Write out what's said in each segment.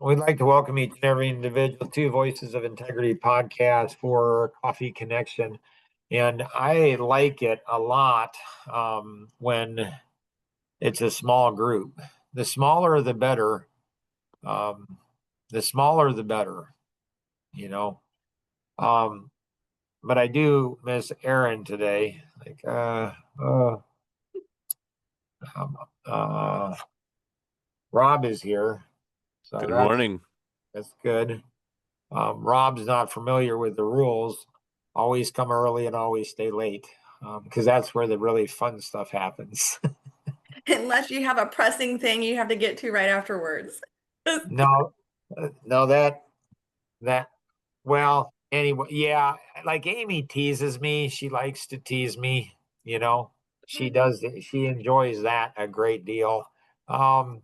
We'd like to welcome each and every individual to Voices of Integrity podcast for Coffee Connection. And I like it a lot when it's a small group. The smaller, the better. Um, the smaller, the better, you know. Um, but I do miss Aaron today. Um, uh, Rob is here. So Good morning. that's good. Rob's not familiar with the rules. Always come early and always stay late because that's where the really fun stuff happens. Unless you have a pressing thing you have to get to right afterwards. No, no, that, well, anyway, yeah, like Amy teases me. She likes to tease me, you know, she does, she enjoys that a great deal. Um,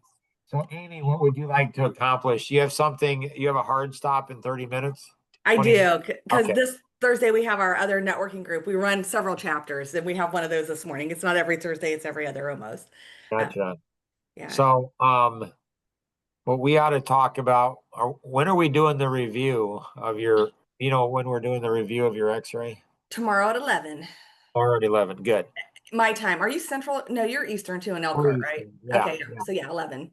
so Amy, what would you like to accomplish? You have something, you have a hard stop in 30 minutes? I 20 do, because Okay. this Thursday we have our other networking group. We run several chapters, and we have one of those this morning. It's not every Thursday, it's every other almost. Gotcha. Yeah. So, what we ought to talk about, when are we doing the review of your, when we're doing the review of your x-ray? Tomorrow at 11. Or at 11, good. My time. Are you Central? No, you're Eastern too in Elkhart, right? Yeah, Okay, yeah. so yeah, 11.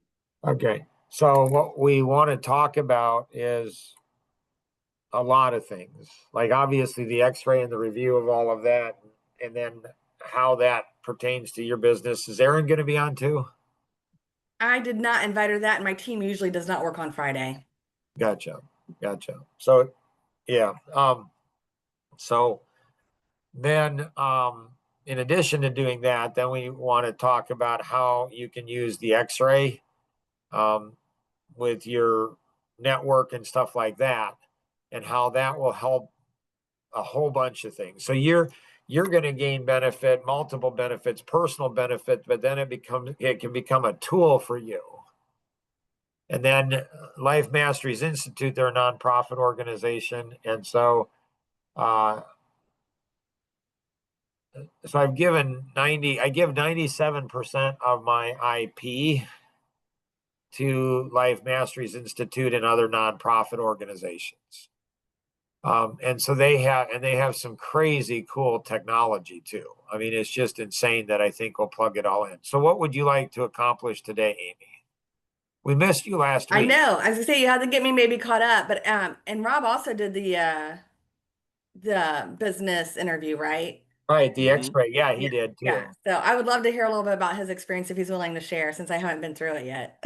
Okay. So what we want to talk about is a lot of things, like obviously the x-ray and the review of all of that, and then how that pertains to your business. Is Erin going to be on too? I did not invite her that, and my team usually does not work on Friday. Gotcha. So, yeah. So then, in addition to doing that, then we want to talk about how you can use the x-ray um, with your network and stuff like that, and how that will help a whole bunch of things. So you're going to gain benefit, multiple benefits, personal benefit, but then it can become a tool for you. And then Life Masteries Institute, they're a nonprofit organization, and uh, so I give 97% of my IP to Life Masteries Institute and other nonprofit organizations. And so they have some crazy cool technology too. I mean, it's just insane that I think we'll plug it all in. So what would you like to accomplish today, Amy? We missed you last I week. know. As I say, you had to get me maybe caught up, but and Rob also did the business interview, right? Right, the Mhm. X-ray. Yeah, he Yeah. did Yeah. too. So I would love to hear a little bit about his experience if he's willing to share, since I haven't been through it yet.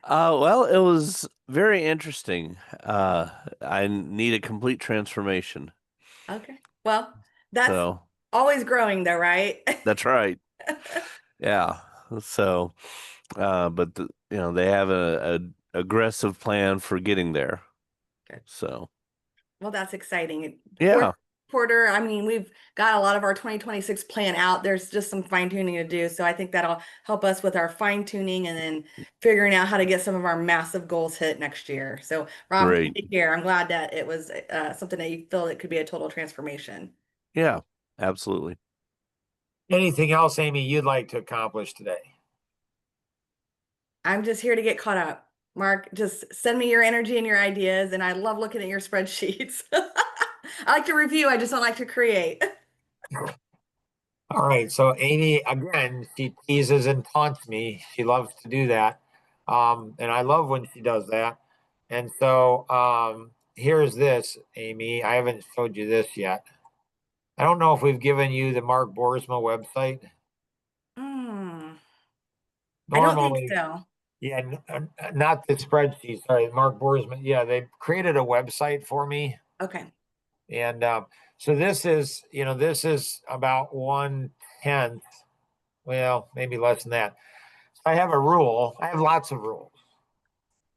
Well, it was very interesting. I need a complete transformation. Okay. Well, that's So always growing though, right? that's right. Yeah. So, they have a aggressive plan for getting there. Good. So, Well, that's exciting. yeah, Fourth quarter, I mean, we've got a lot of our 2026 plan out. There's just some fine tuning to do. So I think that'll help us with our fine tuning and then figuring out how to get some of our massive goals hit next year. So, Rob, great. take care. I'm glad that it was something that you feel it could be a total transformation. Yeah, absolutely. Anything else, Amy, you'd like to accomplish today? I'm just here to get caught up. Mark, just send me your energy and your ideas, and I love looking at your spreadsheets. I like to review, I just don't like to create. All right. So Amy, again, she teases and taunts me. She loves to do that. And I love when she does that. And so here's this, Amy. I haven't showed you this yet. I don't know if we've given you the Mark Boersma website. Mm, I don't think Normally, so. yeah, not the spreadsheet. Sorry, Mark Boersma. Yeah, they created a website for me. Okay. And so this is about 1/10. Well, maybe less than that. I have a rule. I have lots of rules.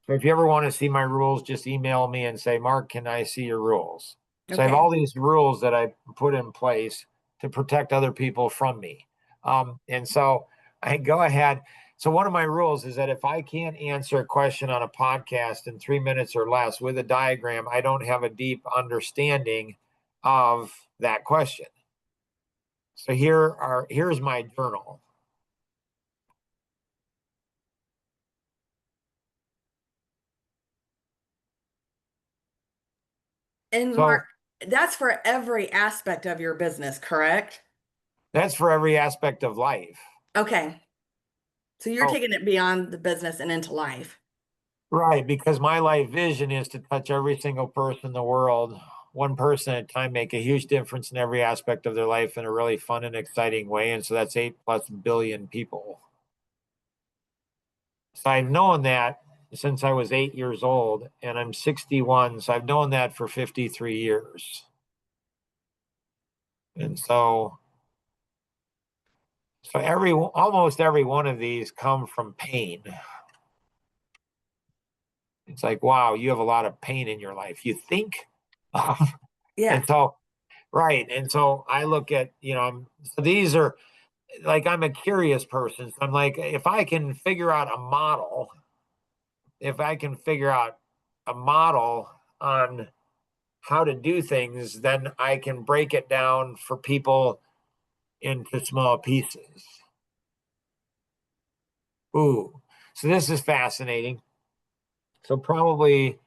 So if you ever want to see my rules, just email me and say, Mark, can I see your rules? So I have Okay. all these rules that I put in place to protect other people from me. And so I go ahead. So one of my rules is that if I can't answer a question on a podcast in 3 minutes or less with a diagram, I don't have a deep understanding of that question. So here's my journal. And So Mark, that's for every aspect of your business, correct? that's for every aspect of life. Okay. So you're Oh, taking it beyond the business and into life. right, because my life vision is to touch every single person in the world, one person at a time, make a huge difference in every aspect of their life in a really fun and exciting way. And so that's 8+ billion people. So I've known that since I was 8 years old, and I'm 61. So I've known that for 53 years. And so almost every one of these come from pain. It's like, wow, you have a lot of pain in your life. You think? Yeah. And so, right. And so I look at, so these are like, I'm a curious person. So I'm like, if I can figure out a model on how to do things, then I can break it down for people into small pieces. Ooh, so this is fascinating. So probably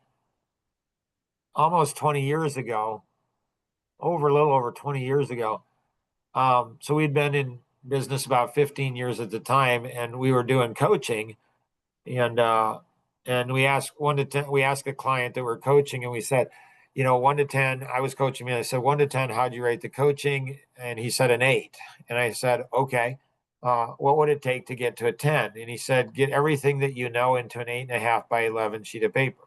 almost 20 years ago, a little over 20 years ago. So we'd been in business about 15 years at the time, and we were doing coaching, and we asked 1 to 10. We asked a client that we're coaching, and we said, 1 to 10. I was coaching me. I said 1 to 10. How'd you rate the coaching? And he said an 8. And I said, okay. What would it take to get to a 10? And he said, get everything that you know into an 8.5 by 11 sheet of paper.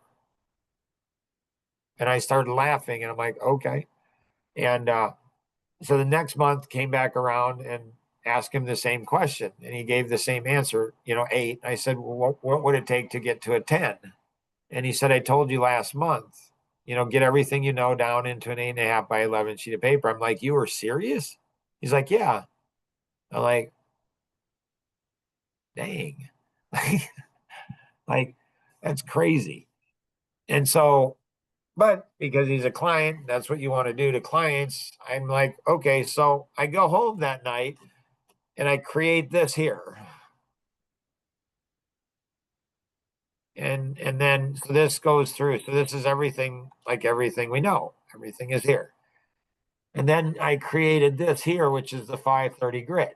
And I started laughing, and I'm like, okay. And so the next month came back around and asked him the same question, and he gave the same answer, 8. I said, well, what would it take to get to a 10? And he said, I told you last month, get everything you know down into an 8.5 by 11 sheet of paper. I'm like, you were serious? He's like, yeah. I'm like, dang, like that's crazy. And so, but because he's a client, that's what you want to do to clients. I'm like, okay, so I go home that night and I create this here. And then so this goes through. So this is everything, like everything we know. Everything is here. And then I created this here, which is the 530 grid.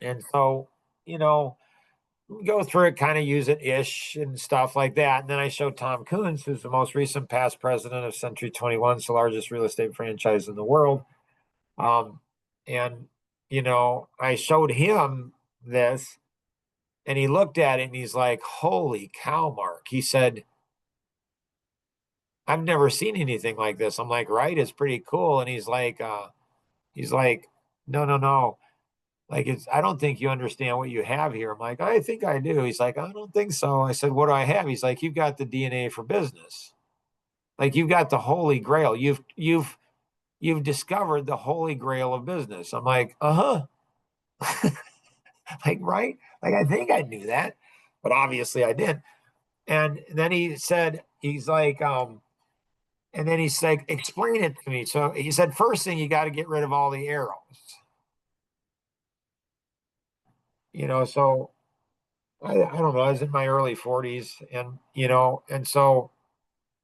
And so, go through it, kind of use it ish and stuff like that. And then I showed Tom Coons, who's the most recent past president of Century 21, it's the largest real estate franchise in the world. And, I showed him this, and he looked at it and he's like, holy cow, Mark. He said, I've never seen anything like this. I'm like, right, it's pretty cool. And he's like, no, no, no. Like I don't think you understand what you have here. I'm like, I think I do. He's like, I don't think so. I said, what do I have? He's like, you've got the DNA for business. Like you've got the holy grail. You've discovered the holy grail of business. I'm like, uh-huh. Like, right? Like I think I knew that, but obviously I didn't. And then and then he's like, explain it to me. So he said, first thing, you got to get rid of all the arrows. So I don't know, I was in my early 40s, and so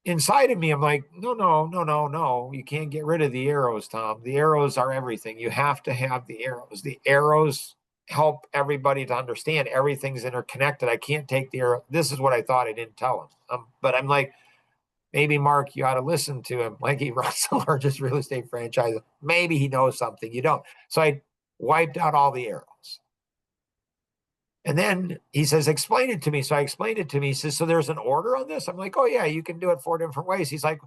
inside of me, I'm like, no, no, no, no, no. You can't get rid of the arrows, Tom. The arrows are everything. You have to have the arrows. The arrows help everybody to understand everything's interconnected. I can't take the arrow. This is what I thought. I didn't tell him. But I'm like, maybe Mark, you ought to listen to him. Like he runs the largest real estate franchise. Maybe he knows something you don't. So I wiped out all the arrows. And then he says, explain it to me. So I explained it to me. He says, so there's an order on this? I'm like, oh, yeah, you can do it 4 different ways. He's like,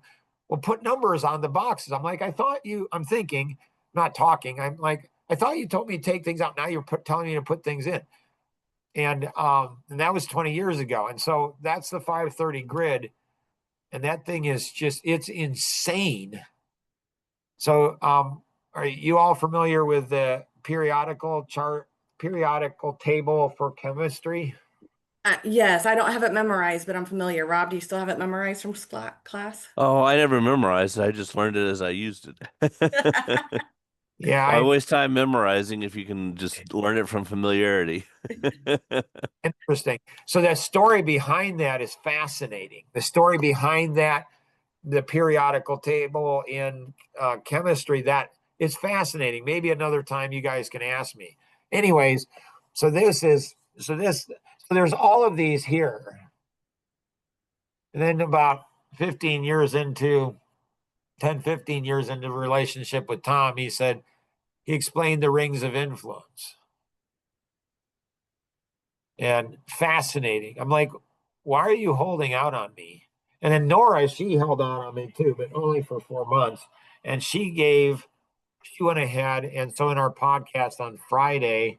well, put numbers on the boxes. I'm like, I'm thinking, not talking. I'm like, I thought you told me to take things out. Now you're telling me to put things in. And that was 20 years ago. And so that's the 530 grid. And that thing is it's insane. So are you all familiar with the periodical table for chemistry? Yes, I don't have it memorized, but I'm familiar. Rob, do you still have it memorized from class? Oh, I never memorized it. I just learned it as I used it. Yeah, Why waste time memorizing if you can just learn it from familiarity? interesting. So the story behind that is fascinating. The story behind that the periodical table in chemistry that is fascinating. Maybe another time you guys can ask me. Anyways, so there's all of these here. And then about 15 years into 10, 15 years into the relationship with Tom, he explained the rings of influence. And fascinating. I'm like, why are you holding out on me? And then Nora, she held out on me too, but only for 4 months. And she went ahead. And so in our podcast on Friday,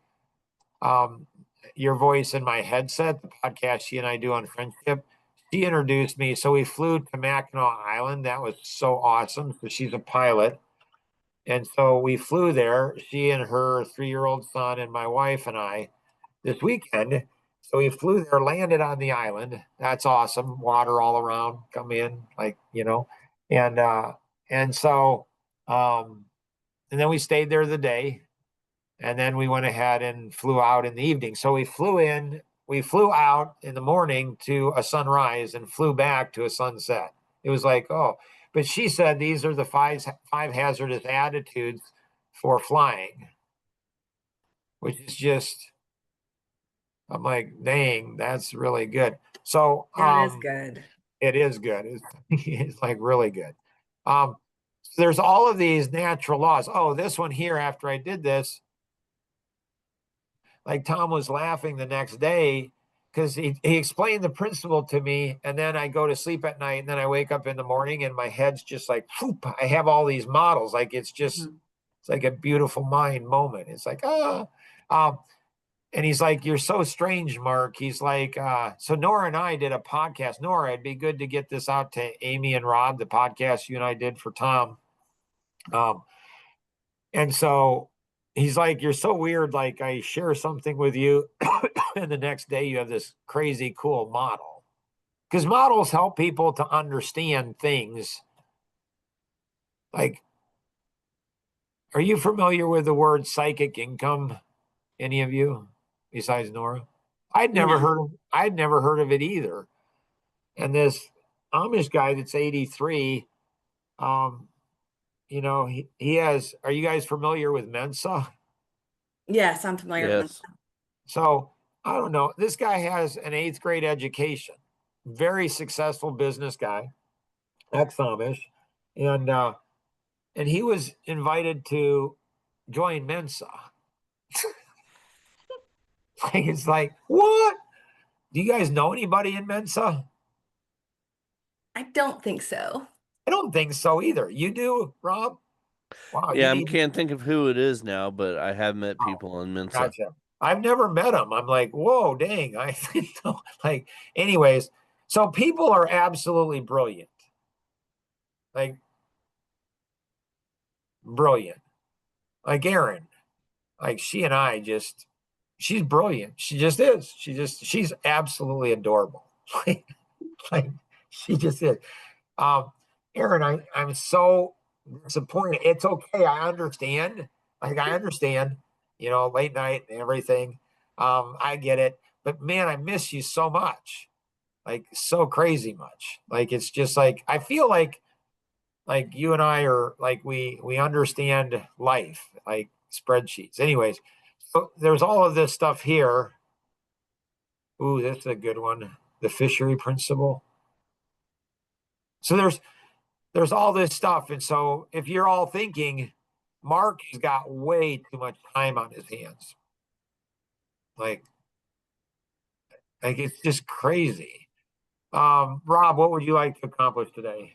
Your Voice in My Headset, the podcast she and I do on friendship, she introduced me. So we flew to Mackinac Island. That was so awesome. So she's a pilot. And so we flew there, she and her 3-year-old son and my wife and I this weekend. So we flew there, landed on the island. That's awesome. Water all around, come in, like, and so and then we stayed there the day, and then we went ahead and flew out in the evening. So we flew out in the morning to a sunrise and flew back to a sunset. It was like, oh, but she said these are the five hazardous attitudes for flying, which is just, I'm like, dang, that's really good. So That is good. it is good. It's like really good. So there's all of these natural laws. Oh, this one here, after I did this, like Tom was laughing the next day because he explained the principle to me, and then I go to sleep at night, and then I wake up in the morning and my head's just like, whoop, I have all these models. Like it's just, it's like a beautiful mind moment. It's like, and he's like, you're so strange, Mark. He's like, so Nora and I did a podcast. Nora, it'd be good to get this out to Amy and Rob, the podcast you and I did for Tom. And so he's like, you're so weird. Like I share something with you, and the next day you have this crazy cool model. Because models help people to understand things. Like, are you familiar with the word psychic income? Any of you besides Nora? I'd never heard of it either. And this Amish guy that's 83, he has, are you guys familiar with Mensa? Yes, I'm familiar with Yes. So I don't know. This guy has an 8th grade education, very successful business guy, ex-Amish, and he was invited to join Mensa. Like it's like, what? Do you guys know anybody in Mensa? I don't think so. I don't think so either. You do, Rob? Wow, you Yeah, I need. can't think of who it is now, but I have met Oh, people in Mensa. gotcha. I've never met him. I'm like, whoa, dang. I think like, anyways. So people are absolutely brilliant. Like brilliant. Like Erin. Like she and I just, she's brilliant. She just is. She's absolutely adorable. like she just is. Um, Erin, I'm so disappointed. It's okay. I understand. Like I understand, late night and everything. I get it. But man, I miss you so much. Like so crazy much. Like it's just like I feel like you and I are like we understand life, like spreadsheets. Anyways, so there's all of this stuff here. Ooh, that's a good one. The fishery principle. So there's all this stuff. And so if you're all thinking, Mark has got way too much time on his hands. Like it's just crazy. Rob, what would you like to accomplish today?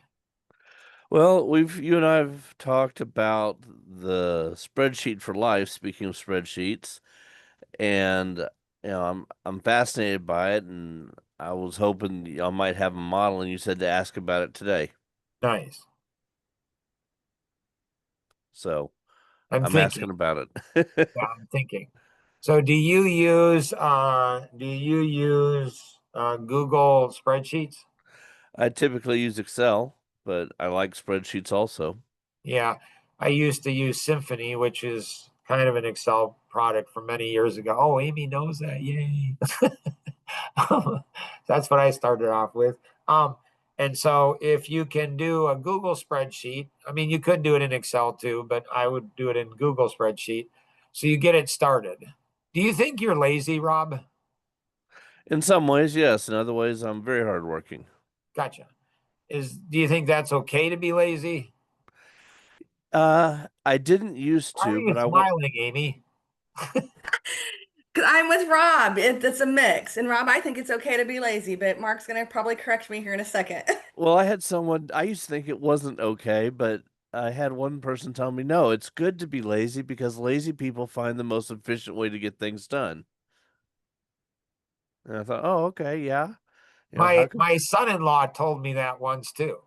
Well, you and I have talked about the spreadsheet for life, speaking of spreadsheets, and I'm fascinated by it, and I was hoping y'all might have a model, and you said to ask about it today. Nice. So I'm I'm asking thinking. about it. Yeah, I'm thinking. So do you use Google spreadsheets? I typically use Excel, but I like spreadsheets also. Yeah, I used to use Symphony, which is kind of an Excel product from many years ago. Oh, Amy knows that. Yay. That's what I started off with. And so if you can do a Google spreadsheet, I mean, you could do it in Excel too, but I would do it in Google spreadsheet. So you get it started. Do you think you're lazy, Rob? In some ways, yes. In other ways, I'm very hardworking. Gotcha. Do you think that's okay to be lazy? I didn't used Why are to, you but I want. smiling, Amy? 'Cause I'm with Rob. It's a mix. And Rob, I think it's okay to be lazy, but Mark's gonna probably correct me here in a second. Well, I had someone. I used to think it wasn't okay, but I had one person tell me, no, it's good to be lazy because lazy people find the most efficient way to get things done. And I thought, oh, okay, yeah. My How come? my son-in-law told me that once too.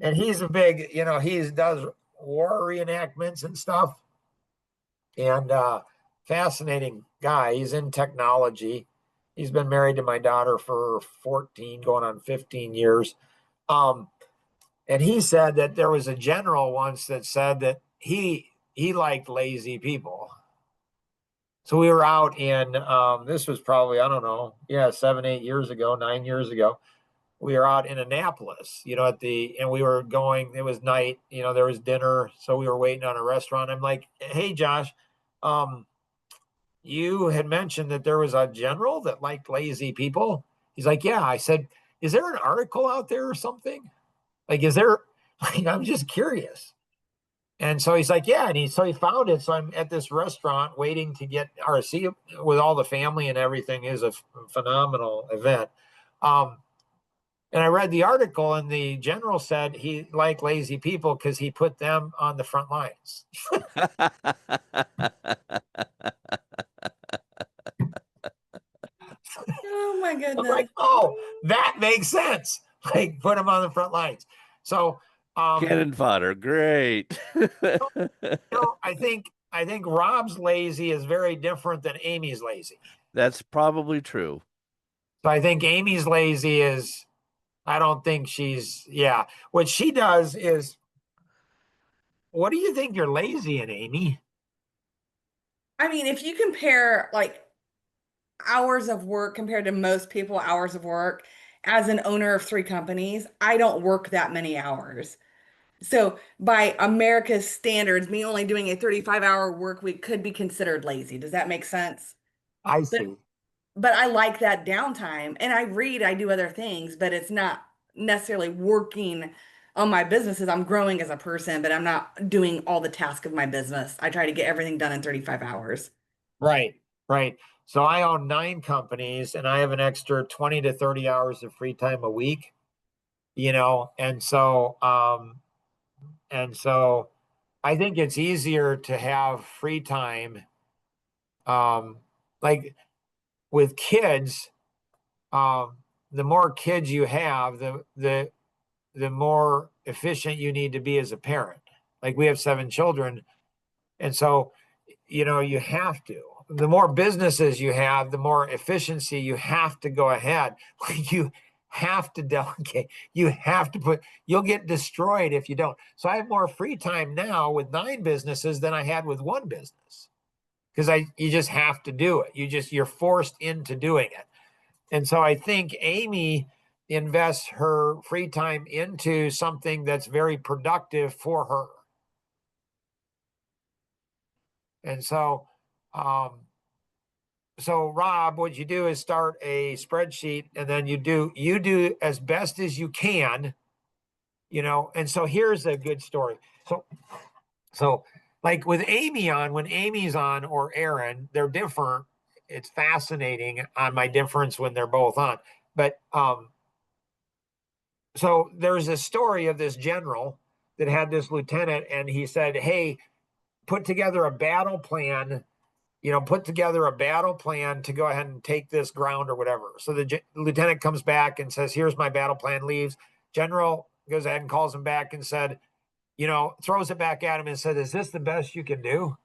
And he's a big, he does war reenactments and stuff. And fascinating guy. He's in technology. He's been married to my daughter for 14, going on 15 years. Um, and he said that there was a general once that said that he liked lazy people. So we were out in this was probably, I don't know, yeah, 7, 8 years ago, 9 years ago. We were out in Annapolis, and we were going, it was night, there was dinner. So we were waiting on a restaurant. I'm like, hey, Josh, um, you had mentioned that there was a general that liked lazy people. He's like, yeah. I said, is there an article out there or something? Like, is there, like, I'm just curious. And so he's like, yeah. And he found it. So I'm at this restaurant waiting to get RC with all the family and everything. Is a phenomenal event. And I read the article, and the general said he liked lazy people because he put them on the front lines. Oh my I'm goodness. like, oh, that makes sense. Like, put them on the front lines. So, Cannon fodder, great. I think Rob's lazy is very different than Amy's lazy. That's probably true. So I think Amy's lazy is, I don't think yeah. What she does is, what do you think you're lazy in, Amy? I mean, if you compare like hours of work compared to most people hours of work, as an owner of 3 companies, I don't work that many hours. So by America's standards, me only doing a 35-hour work week could be considered lazy. Does that make sense? I But see. but I like that downtime, and I read, I do other things, but it's not necessarily working on my businesses. I'm growing as a person, but I'm not doing all the tasks of my business. I try to get everything done in 35 hours. Right, right. So I own 9 companies, and I have an extra 20 to 30 hours of free time a week, and so I think it's easier to have free time. Like with kids, um, the more kids you have, the more efficient you need to be as a parent. Like we have 7 children, and so you have to. The more businesses you have, the more efficiency you have to go ahead. You have to delegate. You have to you'll get destroyed if you don't. So I have more free time now with 9 businesses than I had with one business because you just have to do it. You're forced into doing it. And so I think Amy invests her free time into something that's very productive for her. And so Rob, what you do is start a spreadsheet, and then you do as best as you can, And so here's a good story. So like with Amy on, when Amy's on or Aaron, they're different. It's fascinating on my difference when they're both on. But so there's a story of this general that had this lieutenant, and he said, hey, put together a battle plan to go ahead and take this ground or whatever. So the lieutenant comes back and says, here's my battle plan, leaves. General goes ahead and calls him back and said, throws it back at him and said, is this the best you can do?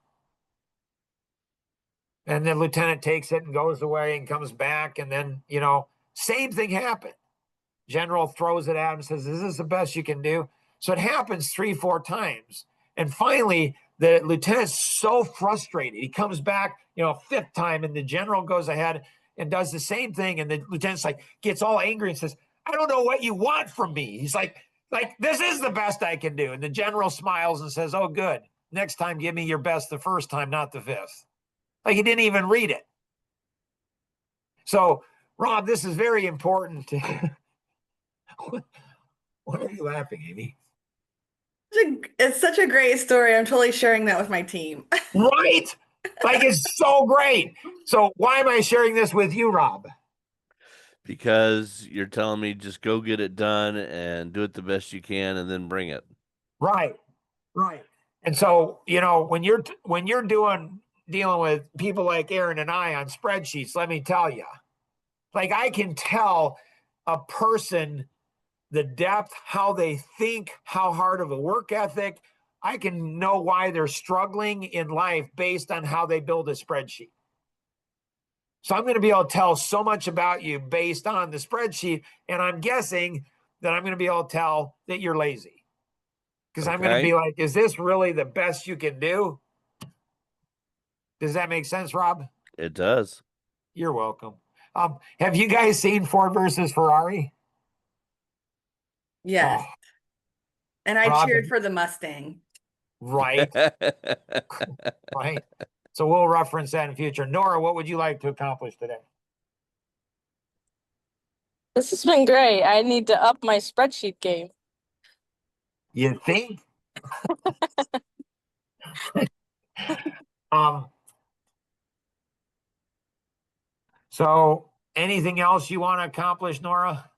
And the lieutenant takes it and goes away and comes back. And then, same thing happened. General throws it at him and says, is this the best you can do? So it happens 3, 4 times. And finally, the lieutenant's so frustrated. He comes back, 5th time, and the general goes ahead and does the same thing. And the lieutenant's like, gets all angry and says, I don't know what you want from me. He's like, this is the best I can do. And the general smiles and says, oh, good. Next time, give me your best the first time, not the fifth. Like he didn't even read it. So, Rob, this is very important. What are you laughing, Amy? It's such a great story. I'm totally sharing that with my team. Right? Like it's so great. So why am I sharing this with you, Rob? Because you're telling me just go get it done and do it the best you can and then bring it. Right. Right. And so, when you're dealing with people like Aaron and I on spreadsheets, let me tell you, like I can tell a person the depth, how they think, how hard of a work ethic. I can know why they're struggling in life based on how they build a spreadsheet. So I'm going to be able to tell so much about you based on the spreadsheet. And I'm guessing that I'm going to be able to tell that you're lazy. Because I'm going to be like, is this really the best you can do? Does that make sense, Rob? It does. You're welcome. Have you guys seen Ford versus Ferrari? Yes. Oh, And I Rob, cheered for the Mustang. right. Right. So we'll reference that in future. Nora, what would you like to accomplish today? This has been great. I need to up my spreadsheet game. You think? So anything else you want to accomplish, Nora?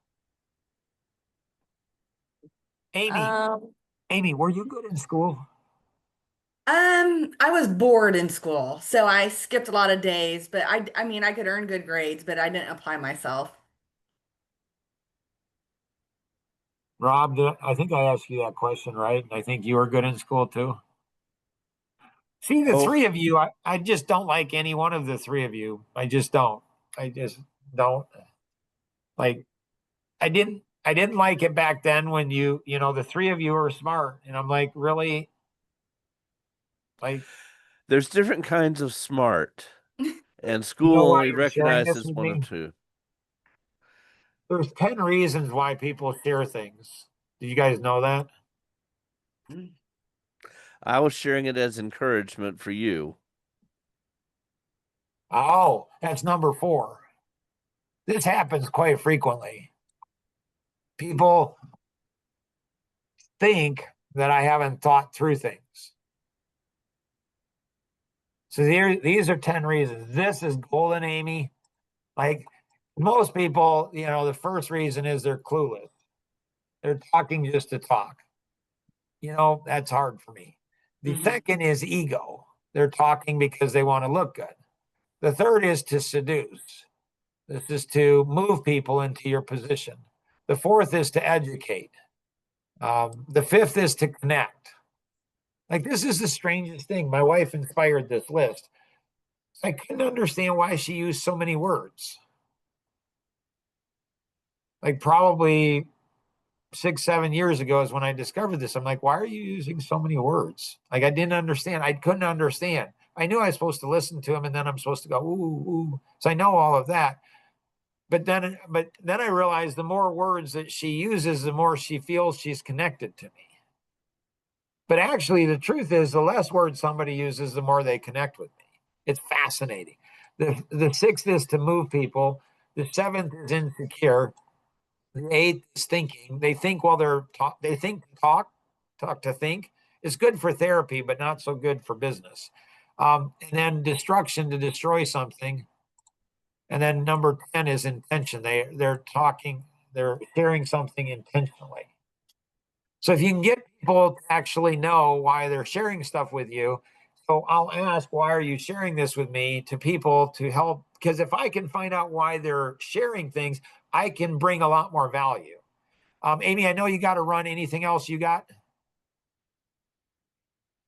Amy, were you good in school? I was bored in school, so I skipped a lot of days, but I mean, I could earn good grades, but I didn't apply myself. Rob, I think I asked you that question, right? I think you were good in school too. See, the three of you, I just don't like any one of the three of you. I just don't. I just don't like. I didn't like it back then when the three of you were smart, and I'm like, really, like. There's different kinds of smart, and You school know why only you're sharing this recognizes with one or me? two. There's 10 reasons why people share things. Do you guys know that? I was sharing it as encouragement for you. Oh, that's number 4. This happens quite frequently. People think that I haven't thought through things. So these are 10 reasons. This is golden, Amy. Like most people, the first reason is they're clueless. They're talking just to talk. That's hard for me. The second is ego. They're talking because they want to look good. The third is to seduce. This is to move people into your position. The fourth is to educate. The fifth is to connect. Like, this is the strangest thing. My wife inspired this list. I couldn't understand why she used so many words. Like, probably 6, 7 years ago is when I discovered this. I'm like, why are you using so many words? Like, I didn't understand. I couldn't understand. I knew I was supposed to listen to him, and then I'm supposed to go, ooh, ooh. So I know all of that. But then I realized the more words that she uses, the more she feels she's connected to me. But actually, the truth is, the less words somebody uses, the more they connect with me. It's fascinating. The sixth is to move people. The seventh is insecure. The eighth is thinking. They think while they're they think talk to think. It's good for therapy, but not so good for business. And then destruction, to destroy something. And then number 10 is intention. They're sharing something intentionally. So if you can get people to actually know why they're sharing stuff with you, so I'll ask, why are you sharing this with me, to people to help? Because if I can find out why they're sharing things, I can bring a lot more value. Amy, I know you got to run. Anything else you got?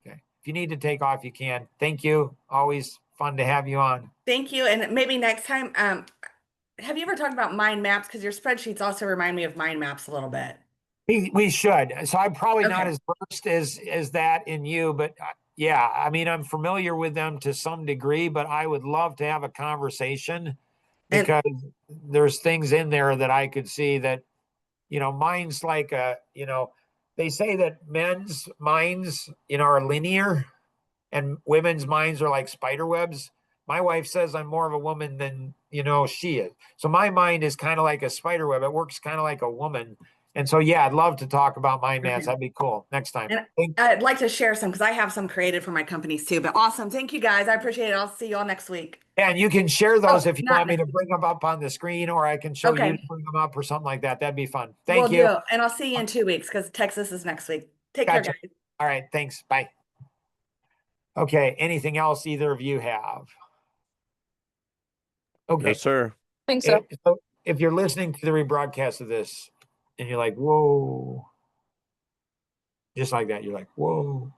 Okay. If you need to take off, you can. Thank you. Always fun to have you on. Thank you. And maybe next time, have you ever talked about mind maps? Because your spreadsheets also remind me of mind maps a little bit. We should. So I'm probably not Okay. as versed as that in you, but yeah, I mean, I'm familiar with them to some degree, but I would love to have a conversation And- because there's things in there that I could see that, mine's like they say that men's minds, are linear and women's minds are like spider webs. My wife says I'm more of a woman than, she is. So my mind is kind of like a spider web. It works kind of like a woman. And so, yeah, I'd love to talk about mind maps. Okay. That'd be cool next time. And I'd like to share some because I have some created for my companies too. But awesome. Thank you guys. I appreciate it. I'll see you all next week. And you can share those if you not want me to next bring them up on the screen, or I can show you Okay. to bring them up or something like that. That'd be fun. We'll Thank you. do. And I'll see you in 2 weeks because Texas is next week. Take care, Gotcha. guys. All right. Thanks. Bye. Okay. Anything else either of you have? Okay. Yes, sir. think so. So if you're listening to the rebroadcast of this and you're like, whoa, just like that, you're like, whoa,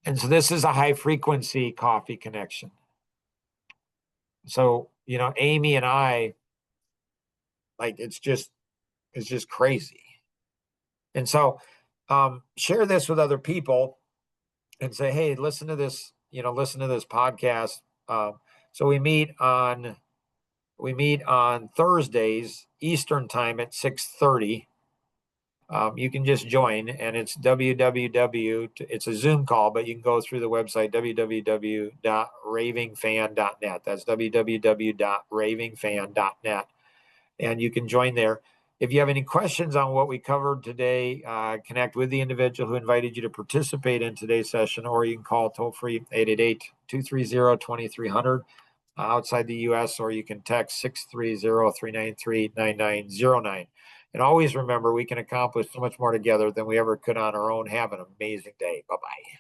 and so this is a high frequency coffee connection. So, Amy and I, it's just crazy. And so, share this with other people and say, hey, listen to this podcast. So we meet on Thursdays Eastern time at 6:30. You can just join, and it's it's a Zoom call, but you can go through the website www.ravingfan.net. That's www.ravingfan.net, and you can join there. If you have any questions on what we covered today, connect with the individual who invited you to participate in today's session, or you can call toll-free 888-230-2300 outside the U.S., or you can text 630-393-9909. And always remember, we can accomplish so much more together than we ever could on our own. Have an amazing day. Bye-bye.